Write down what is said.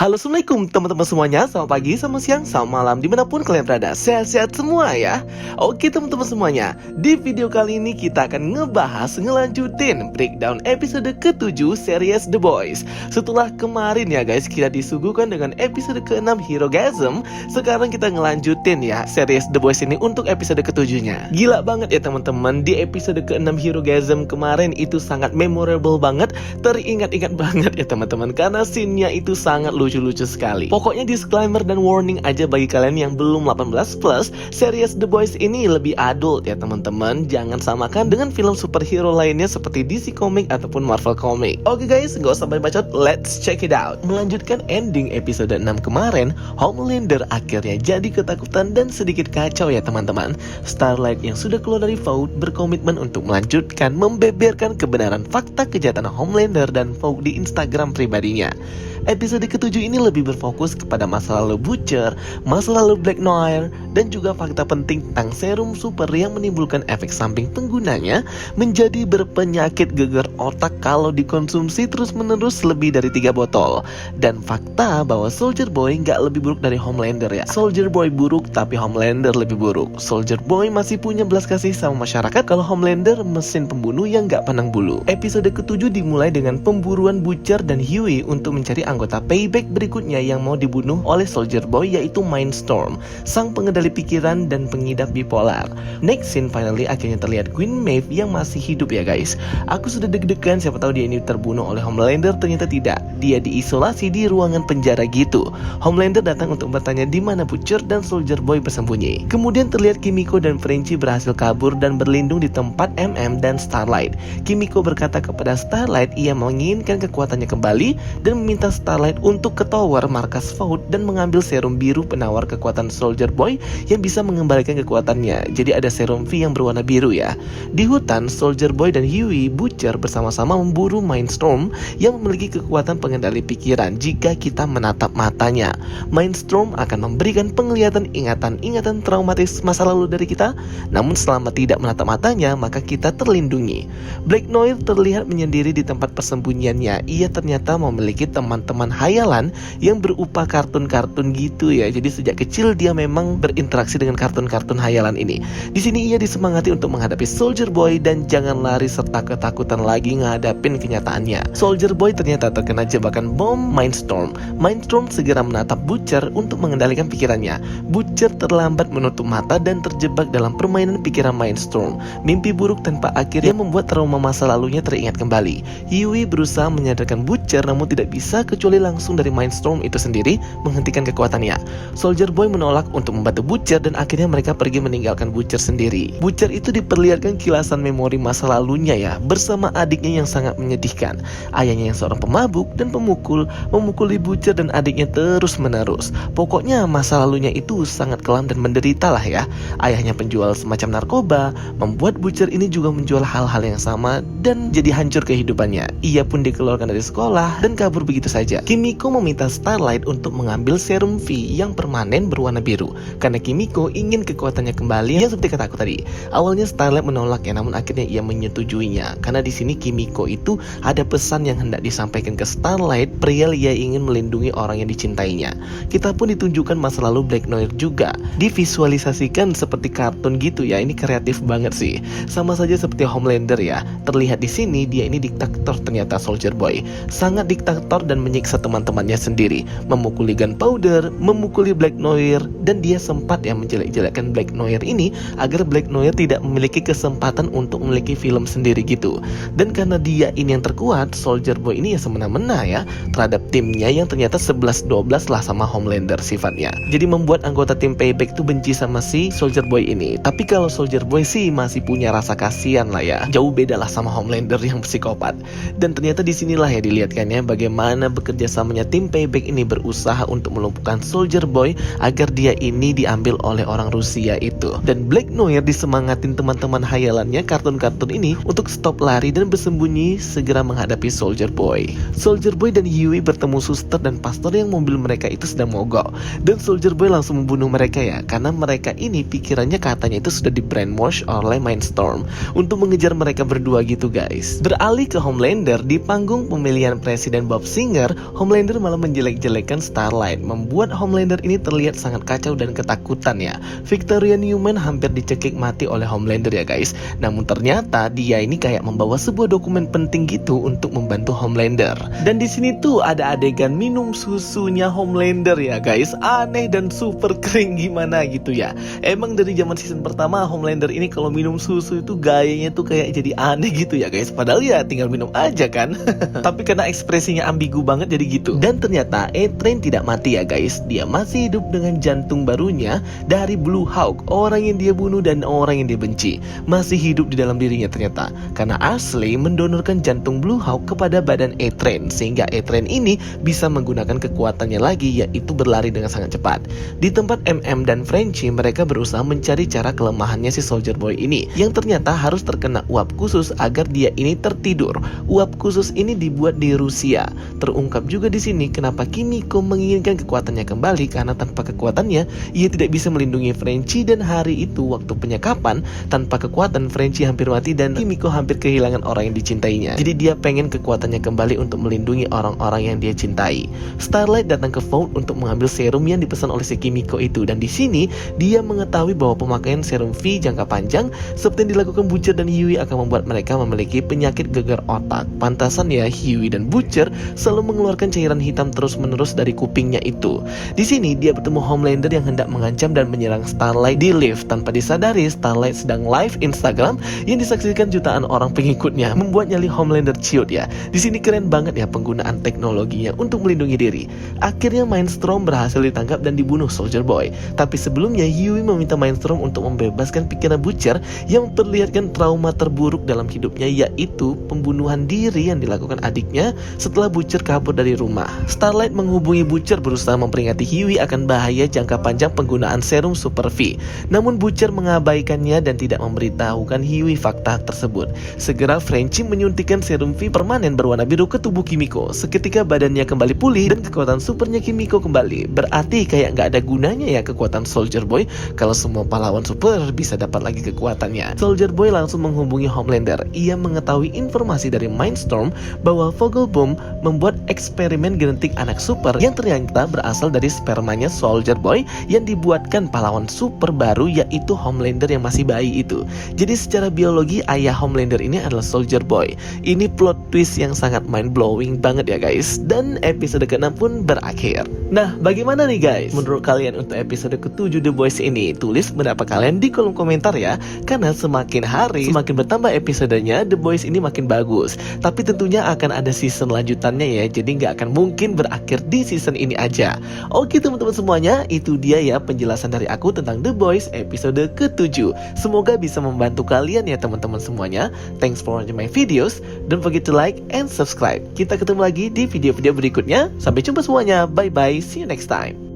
Halo, assalamualaikum teman-teman semuanya. Selamat pagi, selamat siang, selamat malam, dimanapun kalian berada. Sehat-sehat semua ya. Oke teman-teman semuanya, di video kali ini kita akan ngelanjutin breakdown episode ke-7 series The Boys. Setelah kemarin ya guys, kita disuguhkan dengan episode ke-6 Herogasm. Sekarang kita ngelanjutin ya series The Boys ini untuk episode ke-7-nya. Gila banget ya teman-teman, di episode ke-6 Herogasm kemarin itu sangat memorable banget. Teringat-ingat banget ya teman-teman, karena scene-nya itu sangat lucu-lucu sekali. Pokoknya disclaimer dan warning aja bagi kalian yang belum 18+, series The Boys ini lebih adult ya teman-teman. Jangan samakan dengan film superhero lainnya seperti DC Comics ataupun Marvel Comics. Oke guys, gak usah banyak bacot, let's check it out. Melanjutkan ending episode 6 kemarin, Homelander akhirnya jadi ketakutan dan sedikit kacau ya teman-teman. Starlight yang sudah keluar dari Vought berkomitmen untuk melanjutkan membeberkan kebenaran fakta kejahatan Homelander dan Vought di Instagram pribadinya. Episode ke-7 ini lebih berfokus kepada masa lalu Butcher, masa lalu Black Noir, dan juga fakta penting tentang serum super yang menimbulkan efek samping penggunanya menjadi berpenyakit gegar otak kalau dikonsumsi terus-menerus lebih dari 3 botol. Dan fakta bahwa Soldier Boy nggak lebih buruk dari Homelander ya. Soldier Boy buruk tapi Homelander lebih buruk. Soldier Boy masih punya belas kasih sama masyarakat, kalau Homelander mesin pembunuh yang nggak pandang bulu. Episode ke-7 dimulai dengan pemburuan Butcher dan Huey untuk mencari anggota Payback berikutnya yang mau dibunuh oleh Soldier Boy, yaitu Mindstorm, sang pengendali pikiran dan pengidap bipolar. Next scene finally akhirnya terlihat Queen Maeve yang masih hidup ya guys. Aku sudah deg-degan siapa tahu dia ini terbunuh oleh Homelander, ternyata tidak. Dia diisolasi di ruangan penjara gitu. Homelander datang untuk bertanya di mana Butcher dan Soldier Boy bersembunyi. Kemudian terlihat Kimiko dan Frenchie berhasil kabur dan berlindung di tempat MM dan Starlight. Kimiko berkata kepada Starlight ia menginginkan kekuatannya kembali dan meminta Starlight untuk ke tower markas Vought dan mengambil serum biru penawar kekuatan Soldier Boy yang bisa mengembalikan kekuatannya. Jadi ada serum V yang berwarna biru ya. Di hutan, Soldier Boy dan Huey Butcher bersama-sama memburu Mindstorm yang memiliki kekuatan pengendali pikiran. Jika kita menatap matanya, Mindstorm akan memberikan penglihatan ingatan-ingatan traumatis masa lalu dari kita. Namun selama tidak menatap matanya, maka kita terlindungi. Black Noir terlihat menyendiri di tempat persembunyiannya. Ia ternyata memiliki teman-teman hayalan yang berupa kartun-kartun gitu ya. Jadi sejak kecil dia memang berinteraksi dengan kartun-kartun hayalan ini. Di sini ia disemangati untuk menghadapi Soldier Boy dan jangan lari serta ketakutan lagi ngadapin kenyataannya. Soldier Boy ternyata terkena jebakan bom Mindstorm. Mindstorm segera menatap Butcher untuk mengendalikan pikirannya. Butcher terlambat menutup mata dan terjebak dalam permainan pikiran Mindstorm. Mimpi buruk tanpa akhir yang membuat trauma masa lalunya teringat kembali. Huey berusaha menyadarkan Butcher namun tidak bisa kecuali langsung dari Mindstorm itu sendiri menghentikan kekuatannya. Soldier Boy menolak untuk membantu Butcher dan akhirnya mereka pergi meninggalkan Butcher sendiri. Butcher itu diperlihatkan kilasan memori masa lalunya ya, bersama adiknya yang sangat menyedihkan. Ayahnya yang seorang pemabuk dan pemukul memukuli Butcher dan adiknya terus menerus. Pokoknya masa lalunya itu sangat kelam dan menderita lah ya. Ayahnya penjual semacam narkoba, membuat Butcher ini juga menjual hal-hal yang sama dan jadi hancur kehidupannya. Ia pun dikeluarkan dari sekolah dan kabur begitu saja. Kimiko meminta Starlight untuk mengambil serum V yang permanen berwarna biru karena Kimiko ingin kekuatannya kembali yang seperti kata aku tadi. Awalnya Starlight menolak ya, namun akhirnya ia menyetujuinya karena di sini Kimiko itu ada pesan yang hendak disampaikan ke Starlight, perihal ia ingin melindungi orang yang dicintainya. Kita pun ditunjukkan masa lalu Black Noir juga, divisualisasikan seperti kartun gitu ya. Ini kreatif banget sih. Sama saja seperti Homelander ya. Terlihat di sini dia ini diktator ternyata Soldier Boy. Sangat diktator dan menyiksa teman-temannya sendiri, memukuli Gunpowder, memukuli Black Noir, dan dia sempat ya menjelek-jelekkan Black Noir ini agar Black Noir tidak memiliki kesempatan untuk memiliki film sendiri gitu. Dan karena dia ini yang terkuat, Soldier Boy ini ya semena-mena ya terhadap timnya yang ternyata 11-12 lah sama Homelander sifatnya. Jadi membuat anggota tim Payback tuh benci sama si Soldier Boy ini. Tapi kalau Soldier Boy sih masih punya rasa kasihan lah ya. Jauh beda lah sama Homelander yang psikopat. Dan ternyata disinilah ya dilihatkannya bagaimana bekerja samanya tim Payback ini berusaha untuk melumpuhkan Soldier Boy agar dia ini diambil oleh orang Rusia itu. Dan Black Noir disemangatin teman-teman hayalannya kartun-kartun ini untuk stop lari dan bersembunyi segera menghadapi Soldier Boy. Soldier Boy dan Huey bertemu suster dan pastor yang mobil mereka itu sedang mogok. Dan Soldier Boy langsung membunuh mereka ya, karena mereka ini pikirannya katanya itu sudah di brainwash oleh Mindstorm untuk mengejar mereka berdua gitu guys. Beralih ke Homelander, di panggung pemilihan Presiden Bob Singer, Homelander malah menjelek-jelekan Starlight, membuat Homelander ini terlihat sangat kacau dan ketakutan ya. Victoria Newman hampir dicekik mati oleh Homelander ya guys. Namun ternyata dia ini kayak membawa sebuah dokumen penting gitu untuk membantu Homelander. Dan di sini tuh ada adegan minum susunya Homelander ya guys. Aneh dan super kering gimana gitu ya. Emang dari zaman season pertama Homelander ini kalau minum susu itu gayanya tuh kayak jadi aneh gitu ya guys. Padahal ya tinggal minum aja kan. Tapi karena ekspresinya ambigu banget jadi gitu. Dan ternyata A-Train tidak mati ya guys. Dia masih hidup dengan jantung barunya dari Blue Hawk, orang yang dia bunuh dan orang yang dia benci. Masih hidup di dalam dirinya ternyata. Karena Ashley mendonorkan jantung Blue Hawk kepada badan A-Train, sehingga A-Train ini bisa menggunakan kekuatannya lagi, yaitu berlari dengan sangat cepat. Di tempat MM dan Frenchie, mereka berusaha mencari cara kelemahannya si Soldier Boy ini, yang ternyata harus terkena uap khusus agar dia ini tertidur. Uap khusus ini dibuat di Rusia. Terungkap juga di sini kenapa Kimiko menginginkan kekuatannya kembali, karena tanpa kekuatannya ia tidak bisa melindungi Frenchie, dan hari itu waktu penyekapan tanpa kekuatan Frenchie hampir mati dan Kimiko hampir kehilangan orang yang dicintainya. Jadi dia pengen kekuatannya kembali untuk melindungi orang-orang yang dia cintai. Starlight datang ke Vault untuk mengambil serum yang dipesan oleh si Kimiko itu, dan di sini dia mengetahui bahwa pemakaian serum V jangka panjang seperti yang dilakukan Butcher dan Huey akan membuat mereka memiliki penyakit gegar otak. Pantasan ya Huey dan Butcher selalu mengeluarkan cairan hitam terus-menerus dari kupingnya itu. Di sini dia bertemu Homelander yang hendak mengancam dan menyerang Starlight di lift. Tanpa disadari Starlight sedang live Instagram yang disaksikan jutaan orang pengikutnya, membuat nyali Homelander ciut ya. Di sini keren banget ya penggunaan teknologinya untuk melindungi diri. Akhirnya Mindstorm berhasil ditangkap dan dibunuh Soldier Boy. Tapi sebelumnya Huey meminta Mindstorm untuk membebaskan pikiran Butcher yang memperlihatkan trauma terburuk dalam hidupnya, yaitu pembunuhan diri yang dilakukan adiknya setelah Butcher kabur dari rumah. Starlight menghubungi Butcher berusaha memperingati Huey akan bahaya jangka panjang penggunaan serum Super V. Namun Butcher mengabaikannya dan tidak memberitahukan Huey fakta tersebut. Segera Frenchie menyuntikkan serum V permanen berwarna biru ke tubuh Kimiko. Seketika badannya kembali pulih dan kekuatan supernya Kimiko kembali. Berarti kayak nggak ada gunanya ya kekuatan Soldier Boy kalau semua pahlawan super bisa dapat lagi kekuatannya. Soldier Boy langsung menghubungi Homelander. Ia mengetahui informasi dari Mindstorm bahwa Vogelbaum membuat eksperimen genetik anak super yang ternyata berasal dari spermanya Soldier Boy yang dibuatkan pahlawan super baru, yaitu Homelander yang masih bayi itu. Jadi secara biologi ayah Homelander ini adalah Soldier Boy. Ini plot twist yang sangat mind blowing banget ya guys. Dan episode ke-6 pun berakhir. Nah, bagaimana nih guys menurut kalian untuk episode ke-7 The Boys ini? Tulis pendapat kalian di kolom komentar ya. Karena semakin hari semakin bertambah episodenya, The Boys ini makin bagus. Tapi tentunya akan ada season lanjutannya ya. Jadi nggak akan mungkin berakhir di season ini aja. Oke teman-teman semuanya, itu dia ya penjelasan dari aku tentang The Boys episode ke-7. Semoga bisa membantu kalian ya teman-teman semuanya. Thanks for watching my videos. Don't forget to like and subscribe. Kita ketemu lagi di video-video berikutnya. Sampai jumpa semuanya. Bye bye. See you next time.